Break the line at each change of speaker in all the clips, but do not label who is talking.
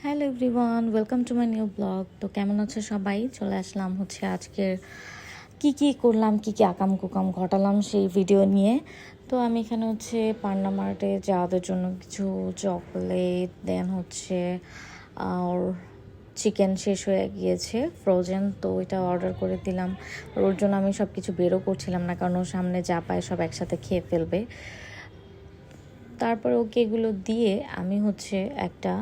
Hello everyone, welcome to my new blog. তো কেমন আছে সবাই? চলে আসলাম হচ্ছে আজকের কি করলাম, কি আকাম কুকাম ঘটালাম সেই ভিডিও নিয়ে। তো আমি এখানে হচ্ছে পান্না মার্টে যাওয়াদের জন্য কিছু চকলেট, দেন হচ্ছে আর চিকেন শেষ হয়ে গিয়েছে ফ্রোজেন, তো এটা অর্ডার করে দিলাম। ওর জন্য আমি সব কিছু বেরও করছিলাম না, কারণ ওর সামনে যা পায় সব একসাথে খেয়ে ফেলবে। তারপরে ওকে এগুলো দিয়ে আমি হচ্ছে একটা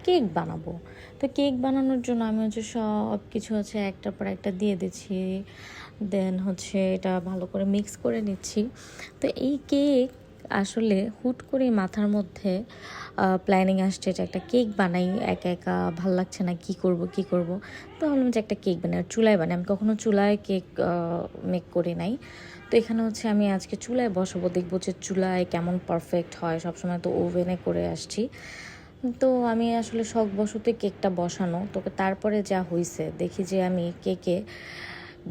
কেক বানাবো। তো কেক বানানোর জন্য আমি হচ্ছে সব কিছু হচ্ছে একটার পর একটা দিয়ে দিচ্ছি, দেন হচ্ছে এটা ভালো করে মিক্স করে নিচ্ছি। তো এই কেক আসলে হুট করে মাথার মধ্যে প্ল্যানিং আসছে যে একটা কেক বানাই, একা একা ভাল লাগছে না, কি করব। তো ভাবলাম যে একটা কেক বানাই, আর চুলায় বানাই। আমি কখনো চুলায় কেক মেক করি নাই। তো এখানে হচ্ছে আমি আজকে চুলায় বসাবো, দেখবো যে চুলায় কেমন পারফেক্ট হয়। সবসময় তো ওভেনে করে আসছি। তো আমি আসলে শখবশতই কেকটা বসানো, তো তারপরে যা হয়েছে দেখি যে আমি কেকে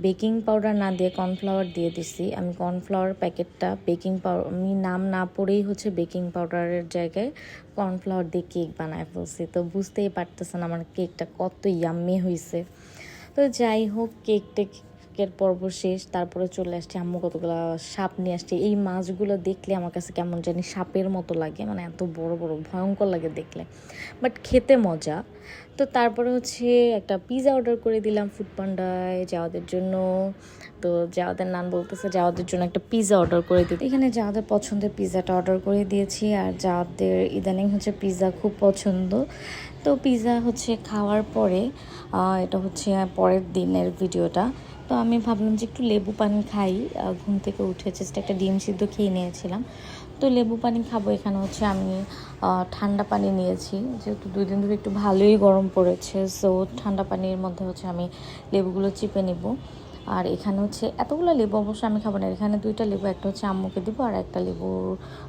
বেকিং পাউডার না দিয়ে কর্নফ্লাওয়ার দিয়ে দিছি। আমি কর্নফ্লাওয়ার প্যাকেটটা বেকিং পাউডার, আমি নাম না পড়েই হচ্ছে বেকিং পাউডারের জায়গায় কর্নফ্লাওয়ার দিয়ে কেক বানায় ফেলছি। তো বুঝতেই পারতেছেন আমার কেকটা কত ইয়াম্মি হয়েছে। তো যাই হোক, কেকের পর্ব শেষ। তারপরে চলে আসছে, আম্মু কতগুলো সাপ নিয়ে আসছে। এই মাছগুলো দেখলে আমার কাছে কেমন জানি সাপের মতো লাগে, মানে এত বড় বড়, ভয়ঙ্কর লাগে দেখলে, বাট খেতে মজা। তো তারপরে হচ্ছে একটা পিৎজা অর্ডার করে দিলাম ফুড পান্ডায় যাওয়াদের জন্য। তো যাওয়াদের নাম বলতেছে, যাওয়াদের জন্য একটা পিৎজা অর্ডার করে দিতে। এখানে যাওয়াদের পছন্দের পিৎজাটা অর্ডার করে দিয়েছি, আর যাওয়াদের ইদানিং হচ্ছে পিৎজা খুব পছন্দ। তো পিৎজা হচ্ছে খাওয়ার পরে, এটা হচ্ছে পরের দিনের ভিডিওটা। তো আমি ভাবলাম যে একটু লেবু পানি খাই। ঘুম থেকে উঠে জাস্ট একটা ডিম সিদ্ধ খেয়ে নিয়েছিলাম। তো লেবু পানি খাবো। এখানে হচ্ছে আমি ঠান্ডা পানি নিয়েছি, যেহেতু 2 দিন ধরে একটু ভালোই গরম পড়েছে। সো ঠান্ডা পানির মধ্যে হচ্ছে আমি লেবুগুলো চিপে নিব। আর এখানে হচ্ছে এতগুলো লেবু অবশ্য আমি খাবো না, এখানে 2টা লেবু, একটা হচ্ছে আম্মুকে দিব আর একটা লেবুর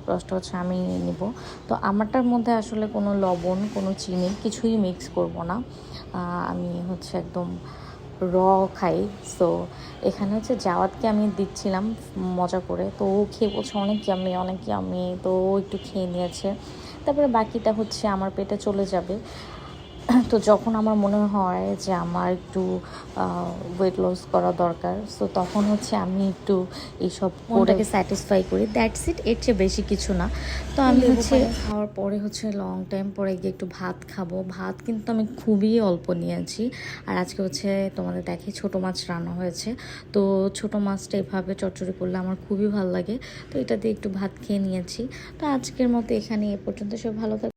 রসটা হচ্ছে আমি নিব। তো আমারটার মধ্যে আসলে কোনো লবণ, কোনো চিনি কিছুই মিক্স করব না। আমি হচ্ছে একদম র খাই। সো এখানে হচ্ছে জাওয়াতকে আমি দিচ্ছিলাম মজা করে, তো ও খেয়ে বলছে অনেক ইয়াম্মি, তো ও একটু খেয়ে নিয়েছে। তারপরে বাকিটা হচ্ছে আমার পেটে চলে যাবে। তো যখন আমার মনে হয় যে আমার একটু ওয়েট লস করা দরকার, সো তখন হচ্ছে আমি একটু এইসব ওটাকে স্যাটিসফাই করি, দ্যাটস ইট, এর চেয়ে বেশি কিছু না। তো আমি হচ্ছে খাওয়ার পরে হচ্ছে লং টাইম পরে গিয়ে একটু ভাত খাবো। ভাত কিন্তু আমি খুবই অল্প নিয়েছি। আর আজকে হচ্ছে তোমাদের দেখি ছোটো মাছ রান্না হয়েছে। তো ছোটো মাছটা এভাবে চচ্চড়ি করলে আমার খুবই ভালো লাগে। তো এটা দিয়ে একটু ভাত খেয়ে নিয়েছি। তো আজকের মতো এখানে এ পর্যন্ত, সব ভালো থাকে।